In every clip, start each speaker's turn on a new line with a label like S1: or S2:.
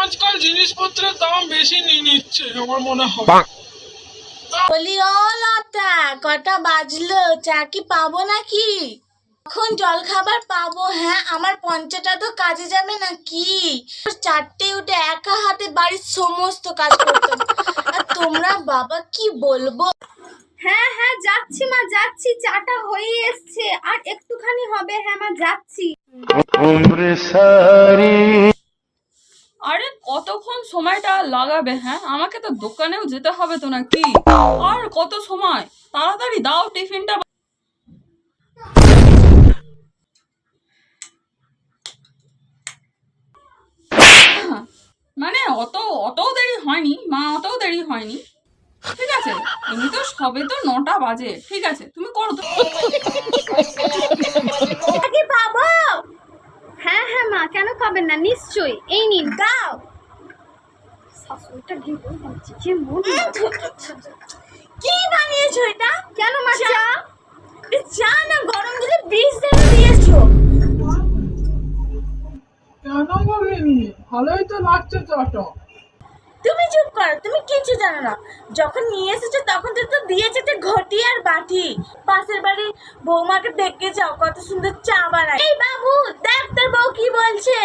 S1: আজকাল জিনিসপত্রের দাম বেশি নিয়ে নিচ্ছে আমার মনে হয়।
S2: বলি ও লতা, কটা বাজলো? চা কি পাবো নাকি? এখন জল খাবার পাবো? হ্যাঁ, আমার পঞ্চাটা তো কাজে যাবে নাকি? চারটে উঠে একা হাতে বাড়ির সমস্ত কাজ করতাম, আর তোমরা বাবা কি বলবো।
S3: হ্যাঁ হ্যাঁ যাচ্ছি মা, যাচ্ছি, চাটা হয়ে এসছে, আর একটুখানি হবে। হ্যাঁ মা যাচ্ছি।
S4: আরে কতক্ষণ সময়টা লাগাবে? হ্যাঁ, আমাকে তো দোকানেও যেতে হবে তো নাকি? আর কত সময়? তাড়াতাড়ি দাও টিফিনটা। মানে অতও দেরি হয়নি মা, অতও দেরি হয়নি। ঠিক আছে, এমনি তো সবে তো 9টা বাজে। ঠিক আছে, তুমি করো তো।
S3: কি পাবো? হ্যাঁ হ্যাঁ মা, কেন পাবেন না, নিশ্চয়ই। এই নিন, দাও। শাশুড়িটা ঘেটে যাচ্ছে, কি মন।
S2: কি বানিয়েছো এটা?
S3: কেন মা? চা।
S2: চা না, গরম জলে বিষ ঢেলে দিয়েছো।
S1: কেন বলিনি? ভালোই তো লাগছে চাটা।
S2: তুমি চুপ করো, তুমি কিছু জানো না। যখন নিয়ে এসেছো তখন তো দিয়েছে ঘটি আর বাটি। পাশের বাড়ি বৌমাকে দেখে যাও, কত সুন্দর চা বানায়। এই বাবু দেখ তোর বউ কি বলছে।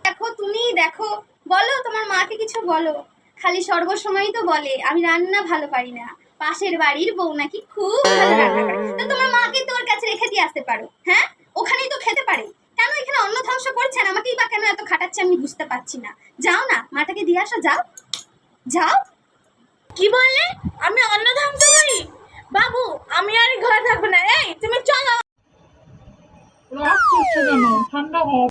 S3: দেখো, তুমি দেখো, বলো তোমার মাকে কিছু বলো। খালি সর্বসময়ই তো বলে আমি রান্না ভালো পারি না, পাশের বাড়ির বউ নাকি খুব ভালো রান্না করে। তো তোমার মাকে তোর কাছে রেখে দিয়ে আসতে পারো। হ্যাঁ, ওখানেই তো খেতে পারে। কেন এখানে অন্ন ধ্বংস করছেন? আমাকেই বা কেন এত খাটাচ্ছে আমি বুঝতে পারছি না। যাও না, মাটাকে দিয়ে আসো, যাও যাও।
S2: কি বললে? আমি অন্ন ধ্বংস করি? বাবু আমি আর ঘরে থাকবো না, এই তুমি চলো।
S1: রাগ করছো কেন? ঠান্ডা হও।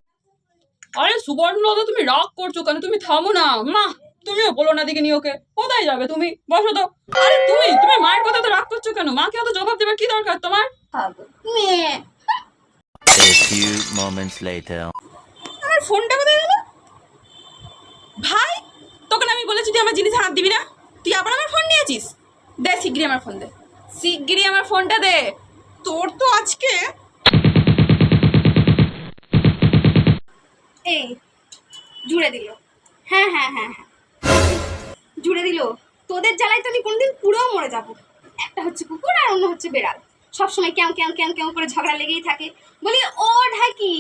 S4: আরে সুবর্ণলতা, তুমি রাগ করছো কেন? তুমি থামো না মা। তুমিও বলো না দিকে নিয়ে ওকে। কোথায় যাবে তুমি? বসো তো। আরে তুমি মায়ের কথা তো রাগ করছো কেন? মাকে অত জবাব দেবার কি দরকার তোমার?
S3: মেয়ে।
S5: A few moments later.
S4: আমার ফোনটা কোথায় গেল? ভাই, তোকে না আমি বলেছি তুই আমার জিনিসে হাত দিবি না? তুই আবার আমার ফোন নিয়েছিস? দে শিগগিরই আমার ফোন দে, শিগগিরই আমার ফোনটা দে। তোর তো আজকে।
S3: এই জুড়ে দিল। হ্যাঁ হ্যাঁ হ্যাঁ হ্যাঁ, জুড়ে দিল। তোদের জ্বালায় তো আমি কোনদিন পুরো মরে যাব। একটা হচ্ছে কুকুর আর অন্য হচ্ছে বেড়াল, সবসময় কেউ কেউ কেউ কেউ করে ঝগড়া লেগেই থাকে। বলি ও ঢাকি,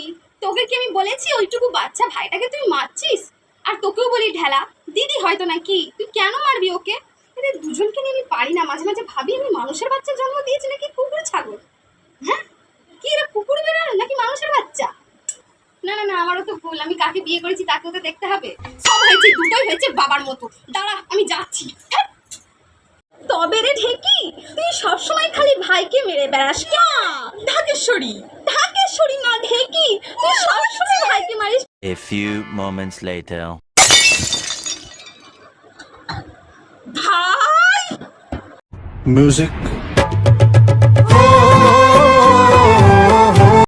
S3: তোকে কি আমি বলেছি ওইটুকু বাচ্চা ভাইটাকে তুই মারছিস? আর তোকেও বলি ঢেলা দিদি হয়তো নাকি, তুই কেন মারবি ওকে? এদের দুজনকে নিয়ে আমি পারি না। মাঝে মাঝে ভাবি আমি মানুষের বাচ্চা জন্ম দিয়েছি নাকি কুকুর ছাগল। হ্যাঁ, কি এরা কুকুর বেড়াল নাকি মানুষের বাচ্চা? না না না, আমারও তো ভুল। আমি কাকে বিয়ে করেছি তাকেও তো দেখতে হবে। সব হয়েছে, দুটোই হয়েছে বাবার মতো। দাঁড়া, আমি যাচ্ছি। তবে রে ঢেকি, তুই সবসময় খালি ভাইকে মেরে বেড়াস না।
S4: ঢাকেশ্বরী।
S3: ঢাকেশ্বরী না ঢেকি, তুই সবসময় ভাইকে মারিস।
S5: A few moments later.
S4: ভাই
S6: Music